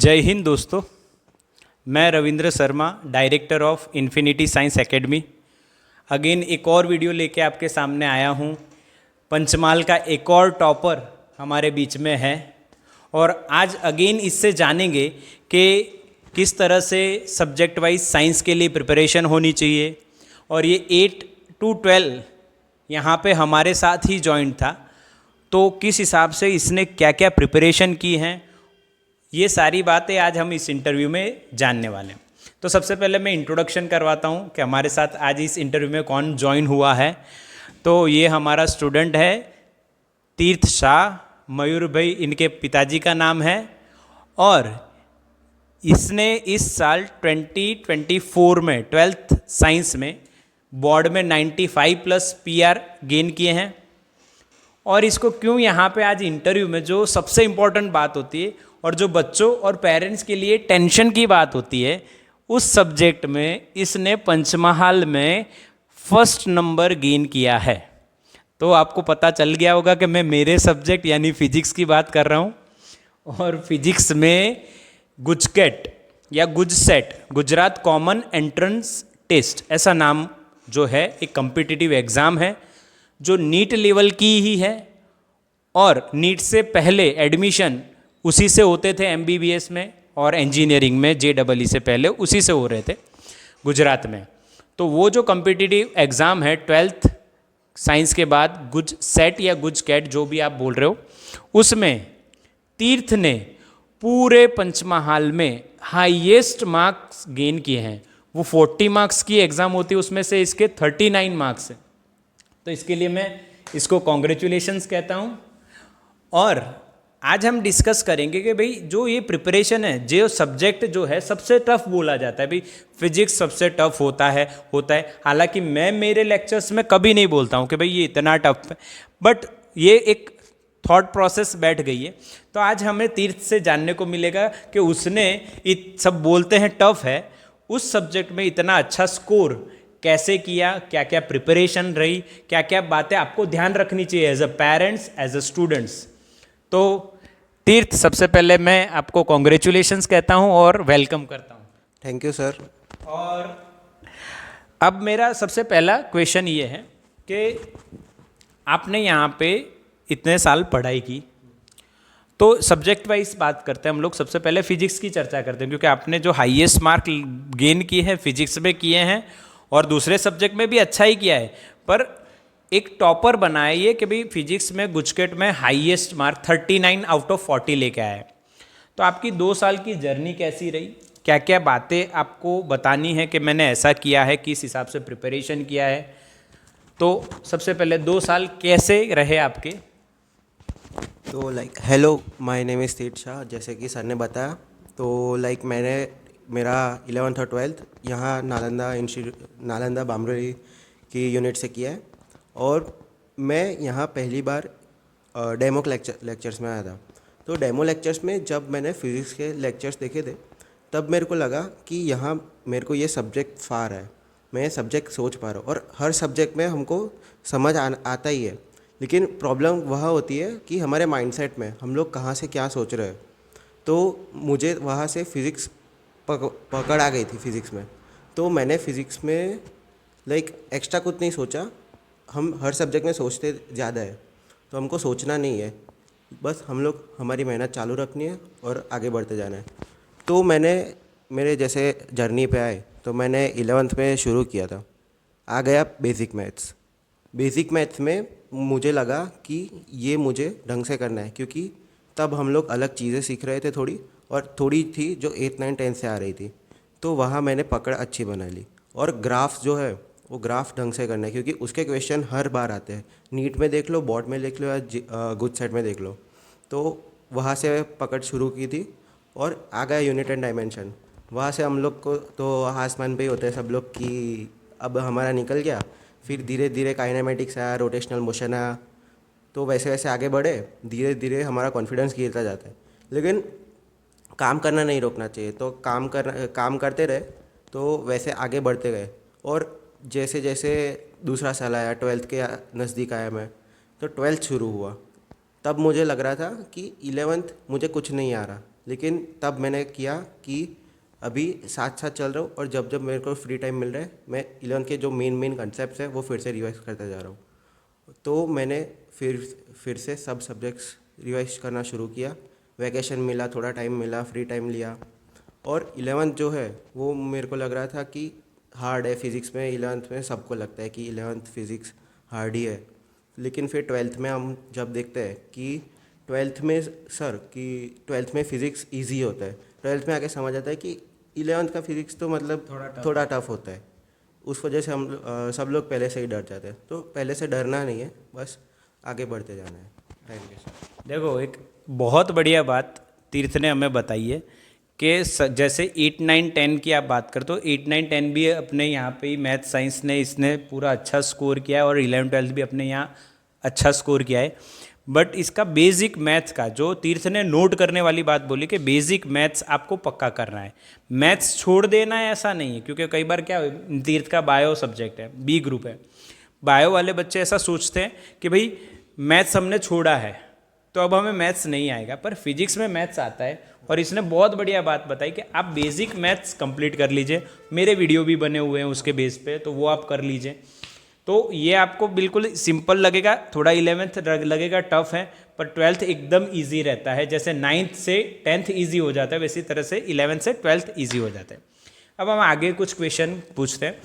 जय हिंद दोस्तों। मैं Ravindra Sharma, director of infinity science academy, again एक और वीडियो लेके आपके सामने आया हूँ। पंचमाल का एक और टॉपर हमारे बीच में है और आज अगेन इससे जानेंगे कि किस तरह से सब्जेक्ट वाइज साइंस के लिए प्रिपरेशन होनी चाहिए। और ये 8 to 12 यहाँ पे हमारे साथ ही जॉइंट था, तो किस हिसाब से इसने क्या क्या प्रिपरेशन की हैं, ये सारी बातें आज हम इस इंटरव्यू में जानने वाले हैं। तो सबसे पहले मैं इंट्रोडक्शन करवाता हूँ कि हमारे साथ आज इस इंटरव्यू में कौन ज्वाइन हुआ है। तो ये हमारा स्टूडेंट है तीर्थ शाह, मयूर भाई इनके पिताजी का नाम है, और इसने इस साल 2024 में 12th साइंस में बोर्ड में 95+ PR गेन किए हैं। और इसको क्यों यहाँ पे आज इंटरव्यू में जो सबसे इम्पोर्टेंट बात होती है और जो बच्चों और पेरेंट्स के लिए टेंशन की बात होती है, उस सब्जेक्ट में इसने पंचमहाल में फर्स्ट नंबर गेन किया है। तो आपको पता चल गया होगा कि मैं मेरे सब्जेक्ट यानी फिजिक्स की बात कर रहा हूँ। और फिजिक्स में गुजकेट या गुजसेट, गुजरात कॉमन एंट्रेंस टेस्ट, ऐसा नाम जो है एक कॉम्पिटिटिव एग्ज़ाम है जो नीट लेवल की ही है। और नीट से पहले एडमिशन उसी से होते थे MBBS में, और इंजीनियरिंग में JEE से पहले उसी से हो रहे थे गुजरात में। तो वो जो कॉम्पिटिटिव एग्ज़ाम है 12th साइंस के बाद, गुज सेट या गुज कैट जो भी आप बोल रहे हो, उसमें तीर्थ ने पूरे पंचमहाल में हाईएस्ट मार्क्स गेन किए हैं। वो 40 मार्क्स की एग्ज़ाम होती है, उसमें से इसके 39 मार्क्स हैं। तो इसके लिए मैं इसको कॉन्ग्रेचुलेशंस कहता हूँ। और आज हम डिस्कस करेंगे कि भाई जो ये प्रिपरेशन है, जो सब्जेक्ट जो है सबसे टफ बोला जाता है, भाई फिजिक्स सबसे टफ होता है। हालांकि मैं मेरे लेक्चर्स में कभी नहीं बोलता हूँ कि भाई ये इतना टफ है, बट ये एक थॉट प्रोसेस बैठ गई है। तो आज हमें तीर्थ से जानने को मिलेगा कि उसने सब बोलते हैं टफ है, उस सब्जेक्ट में इतना अच्छा स्कोर कैसे किया, क्या क्या प्रिपरेशन रही, क्या क्या बातें आपको ध्यान रखनी चाहिए as a parents, as a students. तो तीर्थ, सबसे पहले मैं आपको कॉन्ग्रेचुलेशंस कहता हूं और वेलकम करता हूं। Thank you sir. और अब मेरा सबसे पहला क्वेश्चन ये है कि आपने यहाँ पे इतने साल पढ़ाई की, तो सब्जेक्ट वाइज बात करते हैं हम लोग। सबसे पहले फिजिक्स की चर्चा करते हैं, क्योंकि आपने जो हाईएस्ट मार्क गेन किए हैं फिजिक्स में किए हैं, और दूसरे सब्जेक्ट में भी अच्छा ही किया है, पर एक टॉपर बना है ये कि भाई फिजिक्स में गुजकेट में हाईएस्ट मार्क 39 आउट ऑफ 40 लेके आया है। तो आपकी 2 साल की जर्नी कैसी रही, क्या क्या बातें आपको बतानी है कि मैंने ऐसा किया है, किस हिसाब से प्रिपरेशन किया है। तो सबसे पहले 2 साल कैसे रहे आपके? तो हेलो, माय नेम इज़ तीर्थ शाह। जैसे कि सर ने बताया, तो मैंने मेरा 11th और 12th यहाँ नालंदा बामरोली की यूनिट से किया है। और मैं यहाँ पहली बार डेमो लेक्चर्स में आया था। तो डेमो लेक्चर्स में जब मैंने फिज़िक्स के लेक्चर्स देखे थे, तब मेरे को लगा कि यहाँ मेरे को ये सब्जेक्ट फार है, मैं ये सब्जेक्ट सोच पा रहा हूँ। और हर सब्जेक्ट में हमको समझ आता ही है, लेकिन प्रॉब्लम वह होती है कि हमारे माइंडसेट में हम लोग कहाँ से क्या सोच रहे हैं। तो मुझे वहाँ से फ़िज़िक्स पकड़ आ गई थी फिज़िक्स में। तो मैंने फ़िज़िक्स में एक्स्ट्रा कुछ नहीं सोचा। हम हर सब्जेक्ट में सोचते ज़्यादा है, तो हमको सोचना नहीं है, बस हम लोग हमारी मेहनत चालू रखनी है और आगे बढ़ते जाना है। तो मैंने मेरे जैसे जर्नी पे आए, तो मैंने 11th में शुरू किया था। आ गया बेसिक मैथ्स। बेसिक मैथ्स में मुझे लगा कि ये मुझे ढंग से करना है, क्योंकि तब हम लोग अलग चीज़ें सीख रहे थे थोड़ी, और थोड़ी थी जो 8th 9th 10th से आ रही थी। तो वहाँ मैंने पकड़ अच्छी बना ली। और ग्राफ जो है वो ग्राफ ढंग से करना है, क्योंकि उसके क्वेश्चन हर बार आते हैं। नीट में देख लो, बोर्ड में देख लो, या गुड सेट में देख लो। तो वहाँ से पकड़ शुरू की थी और आ गया यूनिट एंड डायमेंशन। वहाँ से हम लोग को तो आसमान पे ही होते हैं सब लोग कि अब हमारा निकल गया। फिर धीरे धीरे काइनेमेटिक्स आया, रोटेशनल मोशन आया। तो वैसे वैसे आगे बढ़े, धीरे धीरे हमारा कॉन्फिडेंस गिरता जाता है। लेकिन काम करना नहीं रोकना चाहिए। तो काम करते रहे, तो वैसे आगे बढ़ते गए। और जैसे जैसे दूसरा साल आया, 12th के नज़दीक आया मैं, तो 12th शुरू हुआ। तब मुझे लग रहा था कि 11th मुझे कुछ नहीं आ रहा, लेकिन तब मैंने किया कि अभी साथ साथ चल रहा हूँ और जब जब मेरे को फ्री टाइम मिल रहा है मैं 11th के जो मेन कंसेप्ट है वो फिर से रिवाइज करता जा रहा हूँ। तो मैंने फिर से सब सब्जेक्ट्स रिवाइज करना शुरू किया। वैकेशन मिला, थोड़ा टाइम मिला, फ्री टाइम लिया और 11th जो है वो मेरे को लग रहा था कि हार्ड है। फिज़िक्स में 11th में सबको लगता है कि 11th फिज़िक्स हार्ड ही है, लेकिन फिर 12th में हम जब देखते हैं कि 12th में फ़िज़िक्स इजी होता है, 12th में आके समझ आता है कि 11th का फिज़िक्स तो मतलब थोड़ा टफ होता है। उस वजह से हम सब लोग पहले से ही डर जाते हैं। तो पहले से डरना नहीं है, बस आगे बढ़ते जाना है टाइम के साथ। देखो, एक बहुत बढ़िया बात तीर्थ ने हमें बताई है कि जैसे 8, 9, 10 की आप बात करते हो, 8, 9, 10 भी अपने यहाँ पे ही मैथ साइंस ने इसने पूरा अच्छा स्कोर किया है और 11, 12 भी अपने यहाँ अच्छा स्कोर किया है। बट इसका बेसिक मैथ्स का जो तीर्थ ने नोट करने वाली बात बोली कि बेसिक मैथ्स आपको पक्का करना है, मैथ्स छोड़ देना है ऐसा नहीं है। क्योंकि कई बार क्या, तीर्थ का बायो सब्जेक्ट है, बी ग्रुप है, बायो वाले बच्चे ऐसा सोचते हैं कि भाई मैथ्स हमने छोड़ा है तो अब हमें मैथ्स नहीं आएगा, पर फिजिक्स में मैथ्स आता है। और इसने बहुत बढ़िया बात बताई कि आप बेसिक मैथ्स कंप्लीट कर लीजिए, मेरे वीडियो भी बने हुए हैं उसके बेस पे, तो वो आप कर लीजिए। तो ये आपको बिल्कुल सिंपल लगेगा, थोड़ा 11th लगेगा टफ है, पर 12th एकदम इजी रहता है। जैसे 9th से 10th इजी हो जाता है, वैसी तरह से 11th से 12th इजी हो जाता है। अब हम आगे कुछ क्वेश्चन पूछते हैं।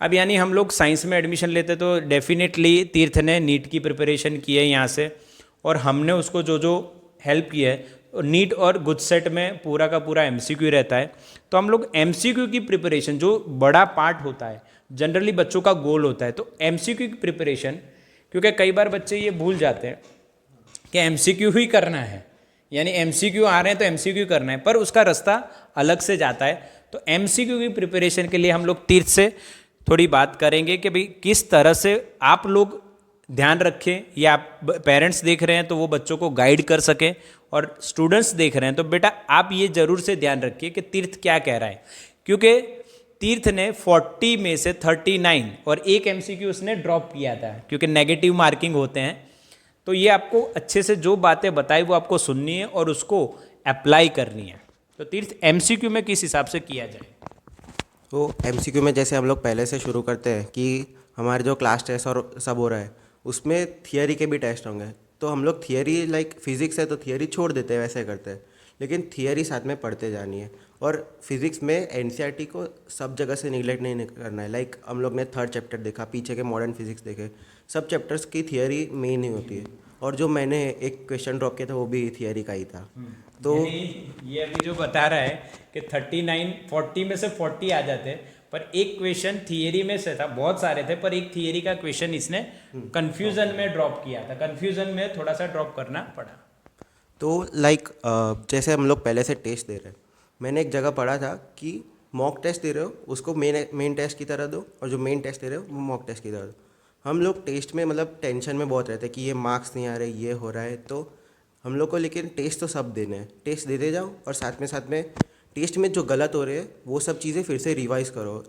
अब यानी हम लोग साइंस में एडमिशन लेते तो डेफिनेटली तीर्थ ने नीट की प्रिपरेशन की है यहाँ से, और हमने उसको जो जो हेल्प की है, नीट और गुजसेट में पूरा का पूरा एमसीक्यू रहता है। तो हम लोग एमसीक्यू की प्रिपरेशन, जो बड़ा पार्ट होता है, जनरली बच्चों का गोल होता है, तो एमसीक्यू की प्रिपरेशन, क्योंकि कई बार बच्चे ये भूल जाते हैं कि एमसीक्यू ही करना है, यानी एमसीक्यू आ रहे हैं तो एमसीक्यू करना है, पर उसका रास्ता अलग से जाता है। तो एमसीक्यू की प्रिपरेशन के लिए हम लोग तीर्थ से थोड़ी बात करेंगे कि भाई किस तरह से आप लोग ध्यान रखें, या आप पेरेंट्स देख रहे हैं तो वो बच्चों को गाइड कर सके, और स्टूडेंट्स देख रहे हैं तो बेटा आप ये जरूर से ध्यान रखिए कि तीर्थ क्या कह रहा है। क्योंकि तीर्थ ने 40 में से 39 और एक एमसीक्यू उसने ड्रॉप किया था, क्योंकि नेगेटिव मार्किंग होते हैं। तो ये आपको अच्छे से जो बातें बताई वो आपको सुननी है और उसको अप्लाई करनी है। तो तीर्थ एमसीक्यू में किस हिसाब से किया जाए? तो एमसीक्यू में जैसे हम लोग पहले से शुरू करते हैं कि हमारे जो क्लास टेस्ट और सब हो रहा है उसमें थियरी के भी टेस्ट होंगे, तो हम लोग थियरी लाइक फिज़िक्स है तो थियरी छोड़ देते हैं, वैसे करते हैं, लेकिन थियरी साथ में पढ़ते जानी है। और फिज़िक्स में एनसीईआरटी को सब जगह से निगलेक्ट नहीं करना है। लाइक हम लोग ने 3rd चैप्टर देखा, पीछे के मॉडर्न फिजिक्स देखे, सब चैप्टर्स की थियरी मेन ही होती है। और जो मैंने एक क्वेश्चन ड्रॉप किया था वो भी थियरी का ही था। तो ये अभी जो बता रहा है कि 39, 40 में से 40 आ जाते हैं, पर एक क्वेश्चन थियरी में से था, बहुत सारे थे, पर एक थियरी का क्वेश्चन इसने कंफ्यूजन में ड्रॉप किया था, कंफ्यूजन में थोड़ा सा ड्रॉप करना पड़ा। तो लाइक जैसे हम लोग पहले से टेस्ट दे रहे हैं, मैंने एक जगह पढ़ा था कि मॉक टेस्ट दे रहे हो उसको मेन टेस्ट की तरह दो, और जो मेन टेस्ट दे रहे हो वो मॉक टेस्ट की तरह दो। हम लोग टेस्ट में मतलब टेंशन में बहुत रहते हैं कि ये मार्क्स नहीं आ रहे, ये हो रहा है, तो हम लोग को लेकिन टेस्ट तो सब देने हैं, टेस्ट देते जाओ और साथ में टेस्ट में जो गलत हो रहे हैं वो सब चीज़ें फिर से रिवाइज़ करो,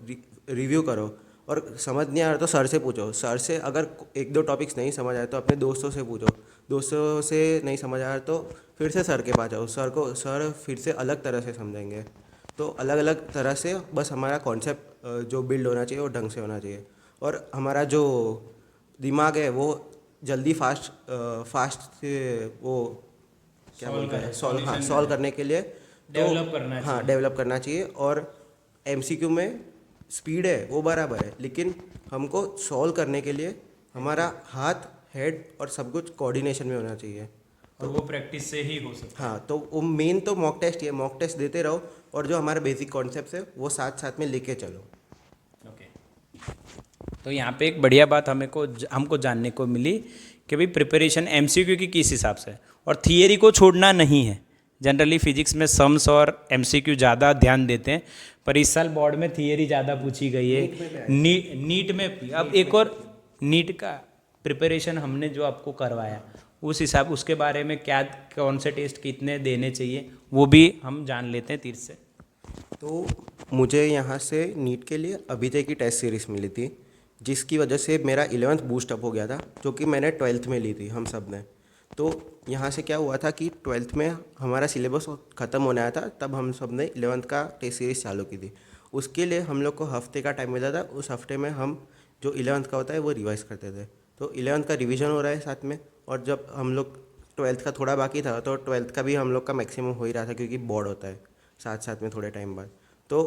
रिव्यू करो, और समझ नहीं आ रहा तो सर से पूछो। सर से अगर 1-2 टॉपिक्स नहीं समझ आए तो अपने दोस्तों से पूछो, दोस्तों से नहीं समझ आ रहा तो फिर से सर के पास जाओ, सर फिर से अलग तरह से समझेंगे। तो अलग अलग तरह से बस हमारा कॉन्सेप्ट जो बिल्ड होना चाहिए वो ढंग से होना चाहिए, और हमारा जो दिमाग है वो जल्दी फास्ट से वो क्या बोलते हैं सॉल्व करने के लिए डेवलप करना चाहिए। डेवलप करना चाहिए। और एमसीक्यू में स्पीड है वो बराबर है, लेकिन हमको सॉल्व करने के लिए हमारा हाथ, हेड और सब कुछ कोऑर्डिनेशन में होना चाहिए। और वो प्रैक्टिस से ही हो सकता है। हाँ, तो वो मेन तो मॉक टेस्ट ही है, मॉक टेस्ट देते रहो और जो हमारे बेसिक कॉन्सेप्ट्स है वो साथ में लेके चलो। ओके, तो यहाँ पे एक बढ़िया बात हमको जानने को मिली कि भाई प्रिपरेशन एमसीक्यू की किस हिसाब से, और थियरी को छोड़ना नहीं है। जनरली फिजिक्स में सम्स और एमसीक्यू ज़्यादा ध्यान देते हैं, पर इस साल बोर्ड में थियरी ज़्यादा पूछी गई है। नीट में भी अब एक और नीट का प्रिपरेशन हमने जो आपको करवाया उस हिसाब, उसके बारे में क्या, कौन से टेस्ट कितने देने चाहिए वो भी हम जान लेते हैं तीर्थ से। तो मुझे यहाँ से नीट के लिए अभिजय की टेस्ट सीरीज़ मिली थी, जिसकी वजह से मेरा 11th बूस्ट अप हो गया था, जो कि मैंने 12th में ली थी हम सब ने। तो यहाँ से क्या हुआ था कि 12th में हमारा सिलेबस ख़त्म होने आया था, तब हम सब ने 11th का टेस्ट सीरीज़ चालू की थी। उसके लिए हम लोग को हफ्ते का टाइम मिला था। उस हफ्ते में हम जो 11th का होता है वो रिवाइज़ करते थे। तो 11th का रिवीजन हो रहा है साथ में, और जब हम लोग 12th का थोड़ा बाकी था तो 12th का भी हम लोग का मैक्सिमम हो ही रहा था, क्योंकि बोर्ड होता है साथ साथ में थोड़े टाइम बाद। तो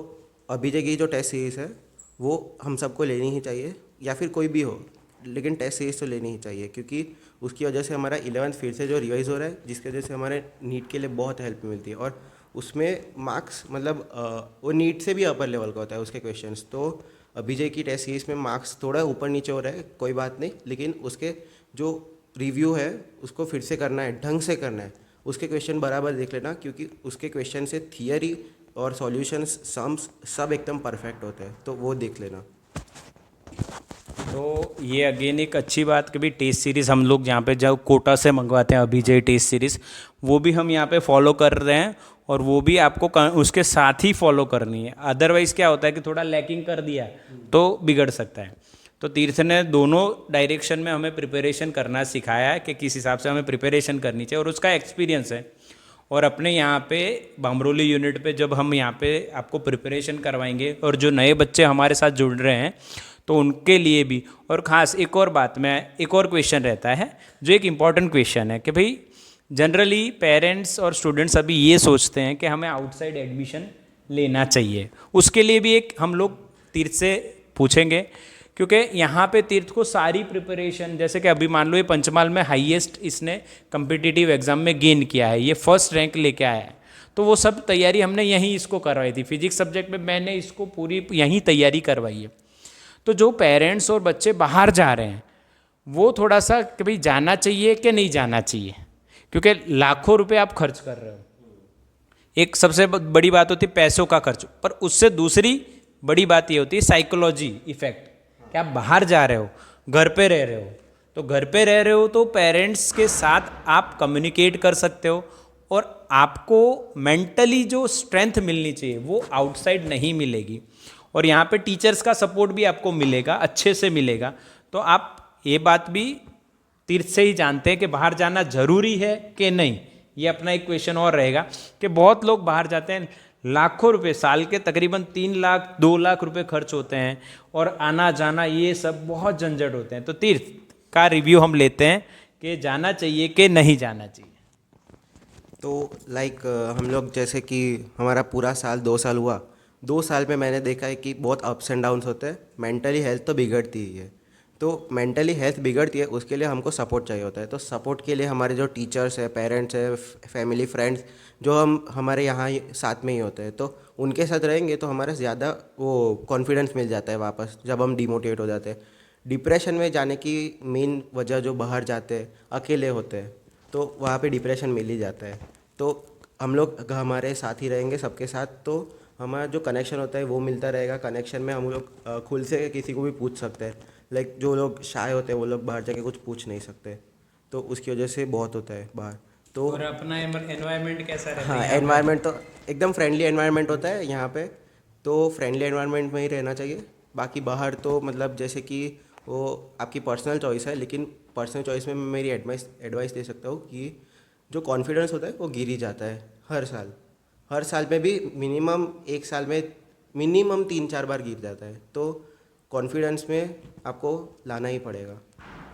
अभी तक की जो टेस्ट सीरीज़ है वो हम सबको लेनी ही चाहिए, या फिर कोई भी हो, लेकिन टेस्ट सीरीज़ तो लेनी ही चाहिए, क्योंकि उसकी वजह से हमारा 11th फिर से जो रिवाइज़ हो रहा है, जिसकी वजह से हमारे नीट के लिए बहुत हेल्प मिलती है। और उसमें मार्क्स मतलब वो नीट से भी अपर लेवल का होता है उसके क्वेश्चंस। तो अभिजय की टेस्ट सीरीज़ में मार्क्स थोड़ा ऊपर नीचे हो रहा है, कोई बात नहीं, लेकिन उसके जो रिव्यू है उसको फिर से करना है, ढंग से करना है। उसके क्वेश्चन बराबर देख लेना, क्योंकि उसके क्वेश्चन से थियरी और सॉल्यूशंस सम्स सब एकदम परफेक्ट होते हैं, तो वो देख लेना। तो ये अगेन एक अच्छी बात कि भाई टेस्ट सीरीज़ हम लोग यहाँ पे जब कोटा से मंगवाते हैं अभिजय टेस्ट सीरीज़, वो भी हम यहाँ पे फॉलो कर रहे हैं, और वो भी आपको उसके साथ ही फॉलो करनी है। अदरवाइज़ क्या होता है कि थोड़ा लैकिंग कर दिया तो बिगड़ सकता है। तो तीर्थ ने दोनों डायरेक्शन में हमें प्रिपरेशन करना सिखाया है कि किस हिसाब से हमें प्रिपरेशन करनी चाहिए, और उसका एक्सपीरियंस है। और अपने यहाँ पे बामरोली यूनिट पे जब हम यहाँ पे आपको प्रिपरेशन करवाएंगे, और जो नए बच्चे हमारे साथ जुड़ रहे हैं तो उनके लिए भी, और ख़ास एक और बात में एक और क्वेश्चन रहता है जो एक इम्पॉर्टेंट क्वेश्चन है कि भाई जनरली पेरेंट्स और स्टूडेंट्स अभी ये सोचते हैं कि हमें आउटसाइड एडमिशन लेना चाहिए। उसके लिए भी एक हम लोग तीर्थ से पूछेंगे, क्योंकि यहाँ पे तीर्थ को सारी प्रिपरेशन, जैसे कि अभी मान लो ये पंचमहाल में हाईएस्ट इसने कम्पिटिटिव एग्जाम में गेन किया है, ये फर्स्ट रैंक लेके आया है, तो वो सब तैयारी हमने यहीं इसको करवाई थी। फिजिक्स सब्जेक्ट में मैंने इसको पूरी यहीं तैयारी करवाई है। तो जो पेरेंट्स और बच्चे बाहर जा रहे हैं वो थोड़ा सा कि भाई जाना चाहिए कि नहीं जाना चाहिए, क्योंकि लाखों रुपए आप खर्च कर रहे हो। एक सबसे बड़ी बात होती है पैसों का खर्च, पर उससे दूसरी बड़ी बात ये होती है साइकोलॉजी इफेक्ट, कि आप बाहर जा रहे हो, घर पे रह रहे हो, तो घर पे रह रहे हो तो पेरेंट्स के साथ आप कम्युनिकेट कर सकते हो, और आपको मेंटली जो स्ट्रेंथ मिलनी चाहिए वो आउटसाइड नहीं मिलेगी। और यहाँ पे टीचर्स का सपोर्ट भी आपको मिलेगा, अच्छे से मिलेगा। तो आप ये बात भी तीर्थ से ही जानते हैं कि बाहर जाना जरूरी है कि नहीं। ये अपना एक क्वेश्चन और रहेगा कि बहुत लोग बाहर जाते हैं, लाखों रुपए, साल के तकरीबन 3 लाख 2 लाख रुपए खर्च होते हैं, और आना जाना ये सब बहुत झंझट होते हैं। तो तीर्थ का रिव्यू हम लेते हैं कि जाना चाहिए कि नहीं जाना चाहिए। तो हम लोग जैसे कि हमारा पूरा साल 2 साल हुआ, 2 साल में मैंने देखा है कि बहुत अप्स एंड डाउन्स होते हैं। मेंटली हेल्थ तो बिगड़ती ही है, तो मेंटली हेल्थ बिगड़ती है, उसके लिए हमको सपोर्ट चाहिए होता है। तो सपोर्ट के लिए हमारे जो टीचर्स है, पेरेंट्स है, फैमिली फ्रेंड्स जो हमारे यहाँ साथ में ही होते हैं, तो उनके साथ रहेंगे तो हमारा ज़्यादा वो कॉन्फिडेंस मिल जाता है वापस, जब हम डिमोटिवेट हो जाते हैं। डिप्रेशन में जाने की मेन वजह जो बाहर जाते हैं, अकेले होते हैं, तो वहाँ पे डिप्रेशन मिल ही जाता है। तो हम लोग हमारे साथ ही रहेंगे सबके साथ, तो हमारा जो कनेक्शन होता है वो मिलता रहेगा। कनेक्शन में हम लोग खुल से किसी को भी पूछ सकते हैं। जो लोग शाय होते हैं वो लोग बाहर जाके कुछ पूछ नहीं सकते, तो उसकी वजह से बहुत होता है बाहर। तो और अपना एनवायरनमेंट कैसा रहता हाँ, है? एनवायरनमेंट तो एकदम फ्रेंडली एनवायरनमेंट होता है यहाँ पे, तो फ्रेंडली एनवायरनमेंट में ही रहना चाहिए। बाकी बाहर तो मतलब जैसे कि वो आपकी पर्सनल चॉइस है, लेकिन पर्सनल चॉइस में मैं मेरी एडवाइस दे सकता हूँ कि जो कॉन्फिडेंस होता है वो गिर ही जाता है हर साल में भी मिनिमम 1 साल में मिनिमम 3-4 बार गिर जाता है। तो कॉन्फिडेंस में आपको लाना ही पड़ेगा,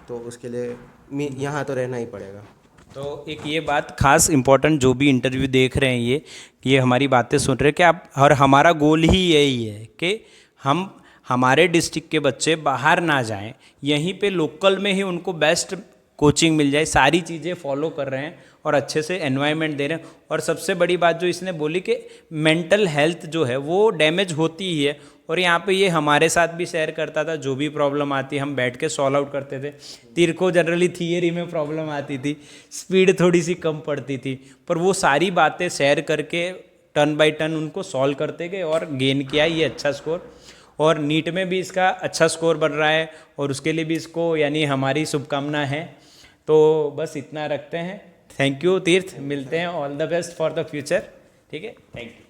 तो उसके लिए यहाँ तो रहना ही पड़ेगा। तो एक ये बात खास इम्पोर्टेंट, जो भी इंटरव्यू देख रहे हैं ये हमारी बातें सुन रहे हैं कि आप, और हमारा गोल ही यही है कि हम हमारे डिस्ट्रिक्ट के बच्चे बाहर ना जाएं, यहीं पे लोकल में ही उनको बेस्ट कोचिंग मिल जाए। सारी चीज़ें फॉलो कर रहे हैं और अच्छे से एनवायरनमेंट दे रहे हैं। और सबसे बड़ी बात जो इसने बोली कि मेंटल हेल्थ जो है वो डैमेज होती ही है, और यहाँ पे ये हमारे साथ भी शेयर करता था, जो भी प्रॉब्लम आती हम बैठ के सॉल्व आउट करते थे। तीर को जनरली थियरी में प्रॉब्लम आती थी, स्पीड थोड़ी सी कम पड़ती थी, पर वो सारी बातें शेयर करके टर्न बाय टर्न उनको सॉल्व करते गए और गेन किया ये अच्छा स्कोर। और नीट में भी इसका अच्छा स्कोर बन रहा है, और उसके लिए भी इसको यानी हमारी शुभकामना है। तो बस इतना रखते हैं। थैंक यू तीर्थ, मिलते हैं। All the best for the future. ठीक है, थैंक यू।